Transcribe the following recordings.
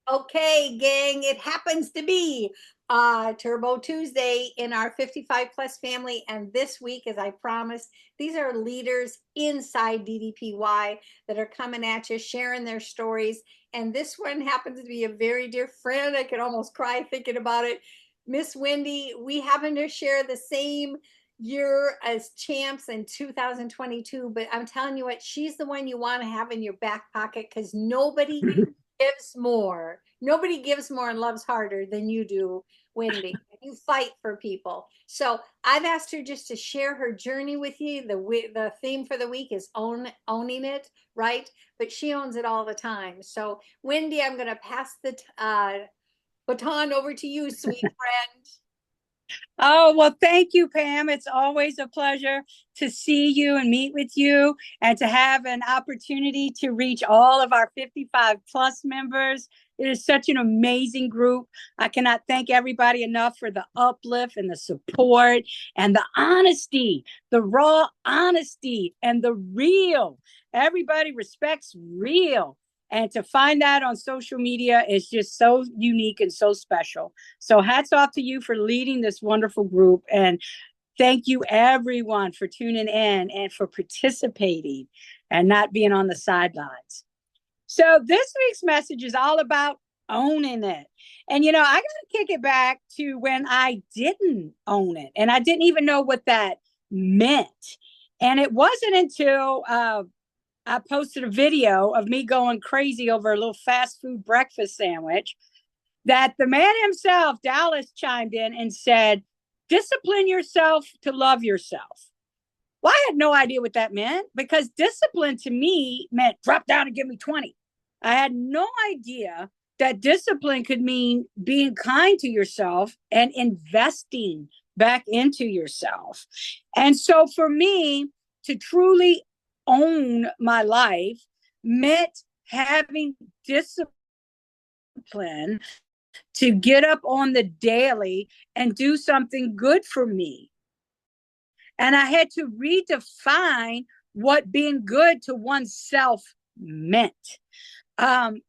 Okay, gang, it happens to be Turbo Tuesday in our 55 plus family. And this week, as I promised, these are leaders inside DDPY that are coming at you, sharing their stories. And this one happens to be a very dear friend. I could almost cry thinking about it. Miss Wendy, we happen to share the same year as champs in 2022, but I'm telling you what, she's the one you want to have in your back pocket because gives more. Nobody gives more and loves harder than you do, Wendy. You fight for people. So I've asked her just to share her journey with you. The theme for the week is owning it, right? But she owns it all the time. So Wendy, I'm going to pass the baton over to you, sweet friend. Oh, well, thank you, Pam. It's always a pleasure to see you and meet with you and to have an opportunity to reach all of our 55 plus members. It is such an amazing group. I cannot thank everybody enough for the uplift and the support and the honesty, the raw honesty and the real. Everybody respects real. And to find that on social media is just so unique and so special. So hats off to you for leading this wonderful group. And thank you everyone for tuning in and for participating and not being on the sidelines. So this week's message is all about owning it. And, I got to kick it back to when I didn't own it and I didn't even know what that meant. And it wasn't until I posted a video of me going crazy over a little fast food breakfast sandwich that the man himself, Dallas, chimed in and said, discipline yourself to love yourself. Well, I had no idea what that meant because discipline to me meant drop down and give me 20. I had no idea that discipline could mean being kind to yourself and investing back into yourself. And so for me to truly own my life meant having discipline to get up on the daily and do something good for me. And I had to redefine what being good to oneself meant.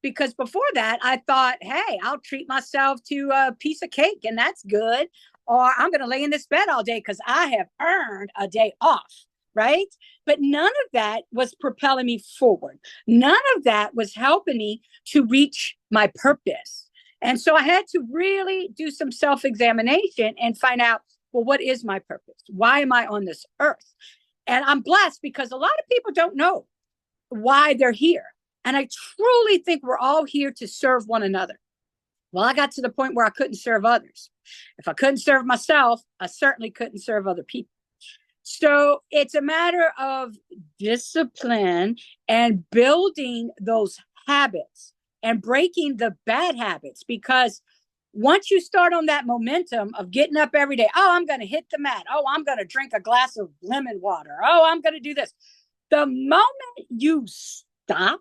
Because before that, I thought, hey, I'll treat myself to a piece of cake and that's good. Or I'm going to lay in this bed all day because I have earned a day off. Right. But none of that was propelling me forward. None of that was helping me to reach my purpose. And so I had to really do some self-examination and find out, well, what is my purpose? Why am I on this earth? And I'm blessed because a lot of people don't know why they're here. And I truly think we're all here to serve one another. Well, I got to the point where I couldn't serve others. If I couldn't serve myself, I certainly couldn't serve other people. So it's a matter of discipline and building those habits and breaking the bad habits, because once you start on that momentum of getting up every day, oh, I'm going to hit the mat. Oh, I'm going to drink a glass of lemon water. Oh, I'm going to do this. The moment you stop,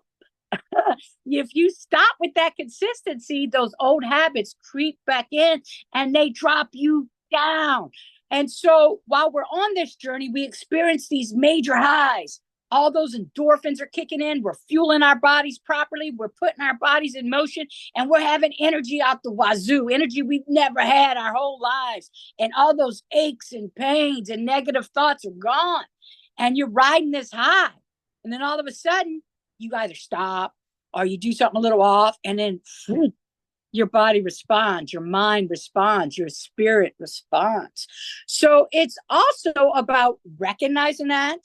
if you stop with that consistency, those old habits creep back in and they drop you down. And so while we're on this journey, we experience these major highs. All those endorphins are kicking in. We're fueling our bodies properly. We're putting our bodies in motion and we're having energy out the wazoo, energy we've never had our whole lives. And all those aches and pains and negative thoughts are gone. And you're riding this high. And then all of a sudden, you either stop or you do something a little off, and then your body responds, your mind responds, your spirit responds. So it's also about recognizing that,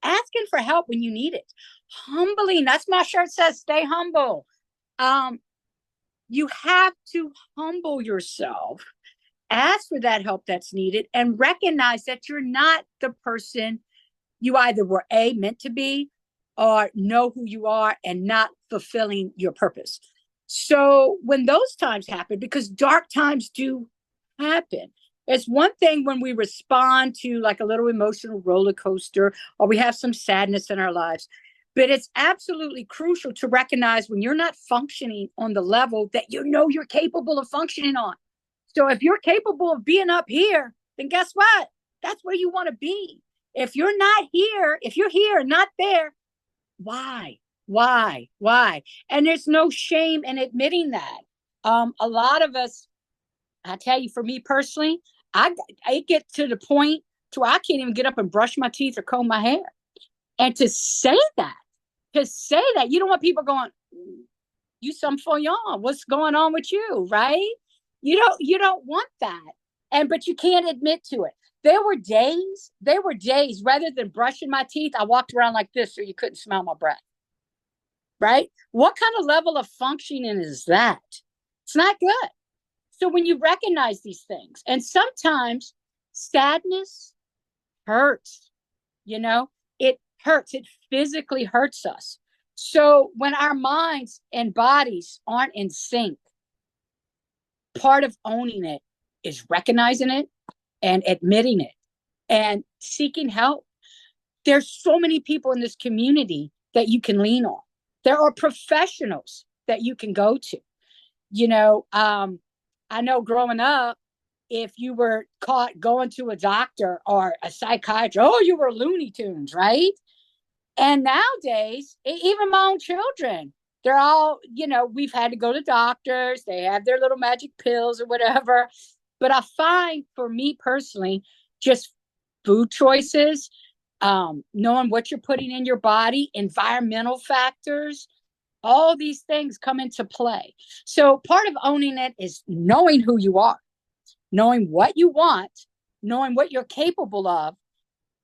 asking for help when you need it, humbling. That's my shirt says, stay humble. You have to humble yourself, ask for that help that's needed, and recognize that you're not the person you either were meant to be or know who you are and not fulfilling your purpose. So when those times happen, because dark times do happen, it's one thing when we respond to like a little emotional roller coaster or we have some sadness in our lives. But it's absolutely crucial to recognize when you're not functioning on the level that you know you're capable of functioning on. So if you're capable of being up here, then guess what? That's where you want to be. If you're not here, if you're here, not there, why? Why? And there's no shame in admitting that. A lot of us, I tell you, for me personally, I I get to the point to where I can't even get up and brush my teeth or comb my hair. And to say that, you don't want people going, you some foyon, what's going on with you, right? You don't want that. And but you can't admit to it. There were days rather than brushing my teeth, I walked around like this so you couldn't smell my breath, right? What kind of level of functioning is that? It's not good. So when you recognize these things, and sometimes sadness hurts, you know, it hurts, it physically hurts us. So when our minds and bodies aren't in sync, part of owning it is recognizing it and admitting it and seeking help. There's so many people in this community that you can lean on. There are professionals that you can go to. You know, I know growing up, if you were caught going to a doctor or a psychiatrist, oh, you were Looney Tunes, right? And nowadays, even my own children, they're all, we've had to go to doctors. They have their little magic pills or whatever. But I find for me personally, just food choices, knowing what you're putting in your body, environmental factors, all these things come into play. So part of owning it is knowing who you are, knowing what you want, knowing what you're capable of,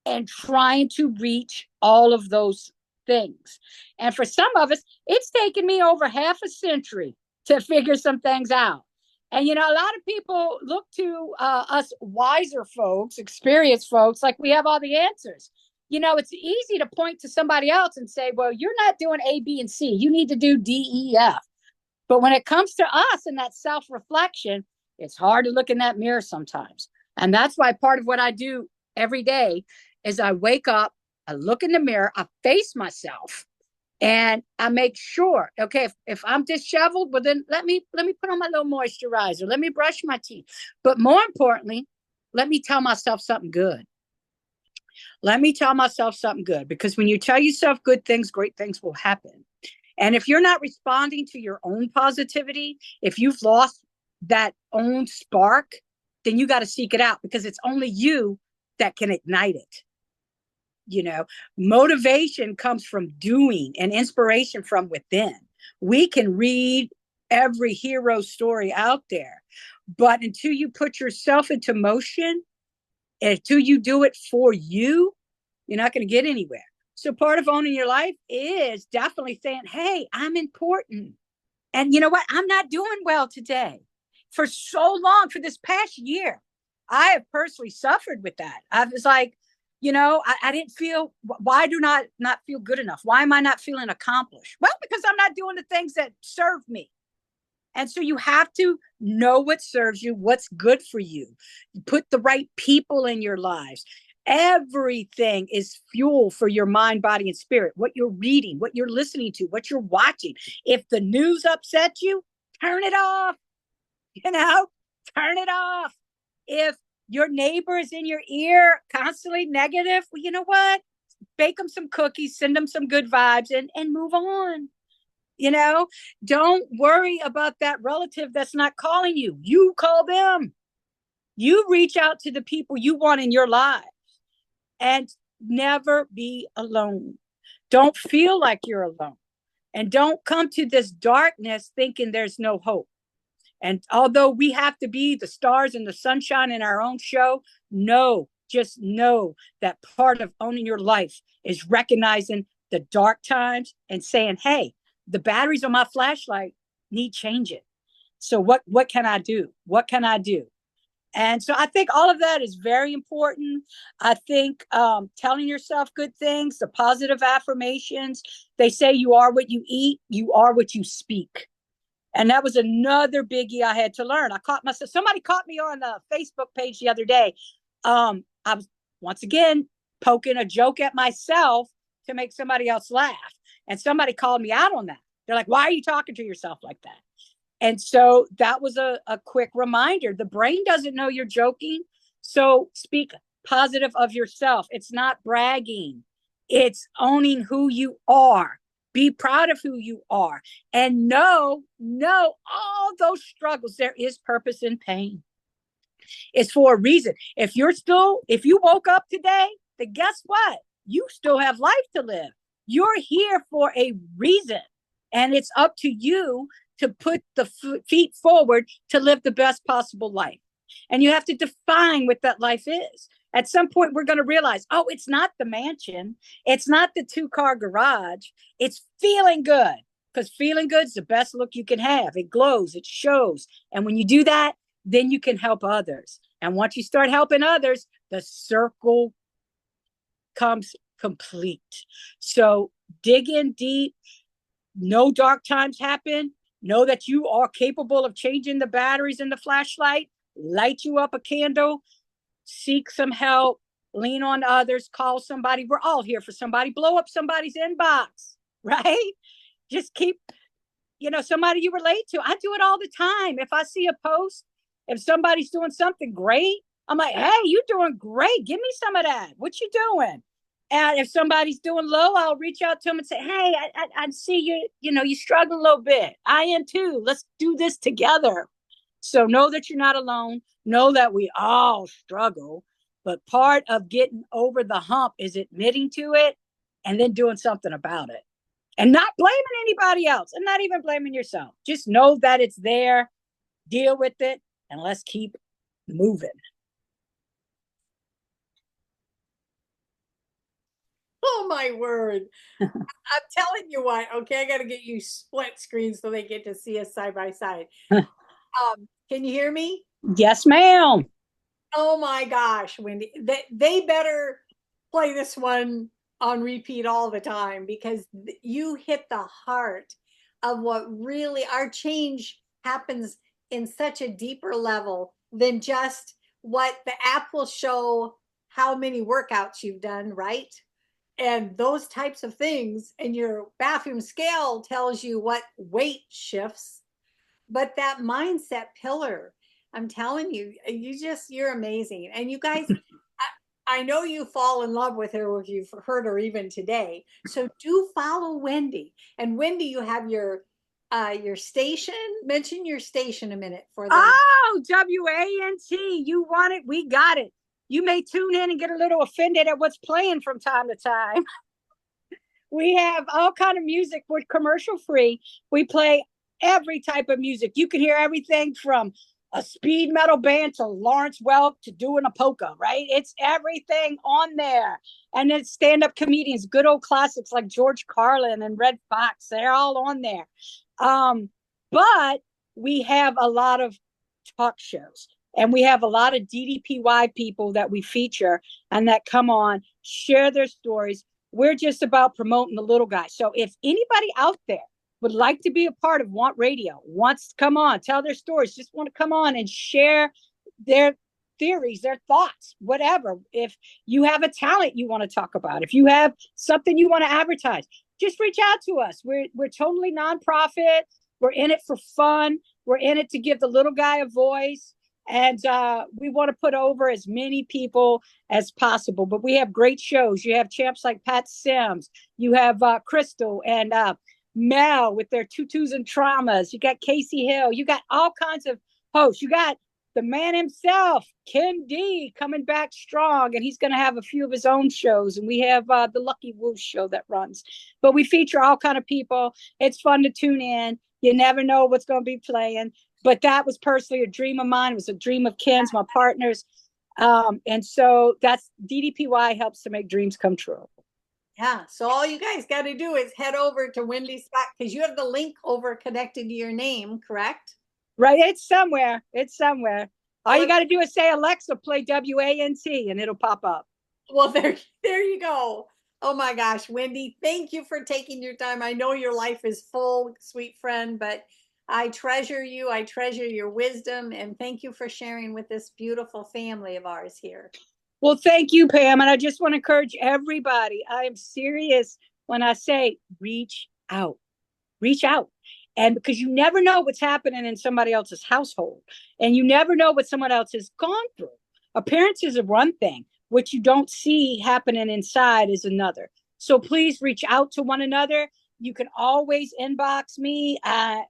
and trying to reach all of those things. And for some of us, it's taken me over half a century to figure some things out. And, a lot of people look to us wiser folks, experienced folks, like we have all the answers. It's easy to point to somebody else and say, well, you're not doing A, B, and C. You need to do D, E, F. But when it comes to us and that self reflection, it's hard to look in that mirror sometimes. And that's why part of what I do every day is I wake up, I look in the mirror, I face myself, and I make sure, okay, if I'm disheveled, well then let me put on my little moisturizer, let me brush my teeth. But more importantly, let me tell myself something good. Let me tell myself something good, because when you tell yourself good things, great things will happen. And if you're not responding to your own positivity, if you've lost that own spark, then you got to seek it out, because it's only you that can ignite it. Motivation comes from doing and inspiration from within. We can read every hero story out there, but until you put yourself into motion, until you do it for you, you're not going to get anywhere. So part of owning your life is definitely saying, hey, I'm important. And you know what? I'm not doing well today. For so long, for this past year, I have personally suffered with that. I was like, I didn't feel, why do not feel good enough? Why am I not feeling accomplished? Well, because I'm not doing the things that serve me. And so you have to know what serves you, what's good for you. Put the right people in your lives. Everything is fuel for your mind, body, and spirit. What you're reading, what you're listening to, what you're watching. If the news upsets you, turn it off. Turn it off. If your neighbor is in your ear constantly negative, well, you know what? Bake them some cookies, send them some good vibes, and move on. Don't worry about that relative that's not calling you. You call them. You reach out to the people you want in your life, and never be alone. Don't feel like you're alone, and don't come to this darkness thinking there's no hope. And although we have to be the stars and the sunshine in our own show, just know that part of owning your life is recognizing the dark times and saying, hey, the batteries on my flashlight need changing. So what can I do? What can I do? And so I think all of that is very important. I think telling yourself good things, the positive affirmations, they say you are what you eat, you are what you speak. And that was another biggie I had to learn. Somebody caught me on the Facebook page the other day. I was once again poking a joke at myself to make somebody else laugh. And somebody called me out on that. They're like, why are you talking to yourself like that? And so that was a quick reminder. The brain doesn't know you're joking. So speak positive of yourself. It's not bragging. It's owning who you are. Be proud of who you are, and know all those struggles. There is purpose in pain. It's for a reason. If you woke up today, then guess what? You still have life to live. You're here for a reason. And it's up to you to put the feet forward to live the best possible life. And you have to define what that life is. At some point, we're going to realize, oh, it's not the mansion. It's not the 2-car garage. It's feeling good, because feeling good is the best look you can have. It glows, it shows. And when you do that, then you can help others. And once you start helping others, the circle comes complete. So dig in deep. No dark times happen. Know that you are capable of changing the batteries in the flashlight. Light you up a candle. Seek some help. Lean on others. Call somebody. We're all here for somebody. Blow up somebody's inbox, right? Just keep, somebody you relate to. I do it all the time. If I see a post, if somebody's doing something great, I'm like, hey, you're doing great. Give me some of that. What you doing? And if somebody's doing low, I'll reach out to them and say, hey, I see you, you struggle a little bit. I am too. Let's do this together. So know that you're not alone. Know that we all struggle. But part of getting over the hump is admitting to it and then doing something about it. And not blaming anybody else and not even blaming yourself. Just know that it's there. Deal with it. And let's keep moving. Oh, my word. I'm telling you what, okay, I got to get you split screens so they get to see us side by side. Can you hear me? Yes, ma'am. Oh my gosh, Wendy. They better play this one on repeat all the time, because you hit the heart of what really our change happens in such a deeper level than just what the app will show how many workouts you've done, right? And those types of things. And your bathroom scale tells you what weight shifts. But that mindset pillar, I'm telling you, you're amazing. And you guys, I know you fall in love with her if you've heard her even today. So do follow Wendy. And Wendy, you have your station. Mention your station a minute for them. Oh, WANT. You want it? We got it. You may tune in and get a little offended at what's playing from time to time. We have all kind of music. We're commercial free. We play every type of music. You can hear everything from a speed metal band to Lawrence Welk to doing a polka, right? It's everything on there. And then stand-up comedians, good old classics like George Carlin and Red Fox, they're all on there. But we have a lot of talk shows, and we have a lot of DDPY people that we feature and that come on, share their stories. We're just about promoting the little guy. So if anybody out there would like to be a part of Want Radio, wants to come on, tell their stories, just want to come on and share their theories, their thoughts, whatever. If you have a talent you want to talk about, if you have something you want to advertise, just reach out to us. We're totally nonprofit. We're in it for fun. We're in it to give the little guy a voice. And we want to put over as many people as possible. But we have great shows. You have champs like Pat Sims. You have Crystal and Mel with their tutus and traumas. You got Casey Hill. You got all kinds of hosts. You got the man himself, Ken D, coming back strong, and he's going to have a few of his own shows. And we have the Lucky Woo show that runs. But we feature all kind of people. It's fun to tune in. You never know what's going to be playing. But that was personally a dream of mine. It was a dream of Ken's, my partners. And so that's DDPY helps to make dreams come true. Yeah. So all you guys got to do is head over to Wendy's spot, because you have the link over connected to your name, correct? Right. It's somewhere. All you got to do is say, Alexa, play WANT, and it'll pop up. Well, there you go. Oh my gosh, Wendy, thank you for taking your time. I know your life is full, sweet friend, but I treasure you. I treasure your wisdom, and thank you for sharing with this beautiful family of ours here. Well, thank you, Pam. And I just want to encourage everybody. I am serious when I say reach out. Reach out. And because you never know what's happening in somebody else's household, and you never know what someone else has gone through. Appearances are one thing. What you don't see happening inside is another. So please reach out to one another. You can always inbox me. I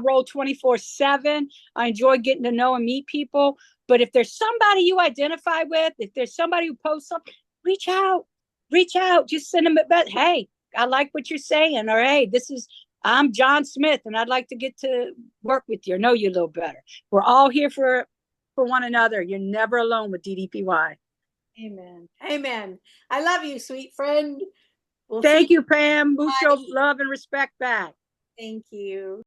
roll 24/7. I enjoy getting to know and meet people. But if there's somebody you identify with, if there's somebody who posts something, reach out. Reach out. Just send them a bet. Hey, I like what you're saying. Or hey, I'm John Smith and I'd like to get to work with you or know you a little better. We're all here for one another. You're never alone with DDPY. Amen. Amen. I love you, sweet friend. We'll see Thank you. you, Pam. Mucho Bye. love and respect back. Thank you.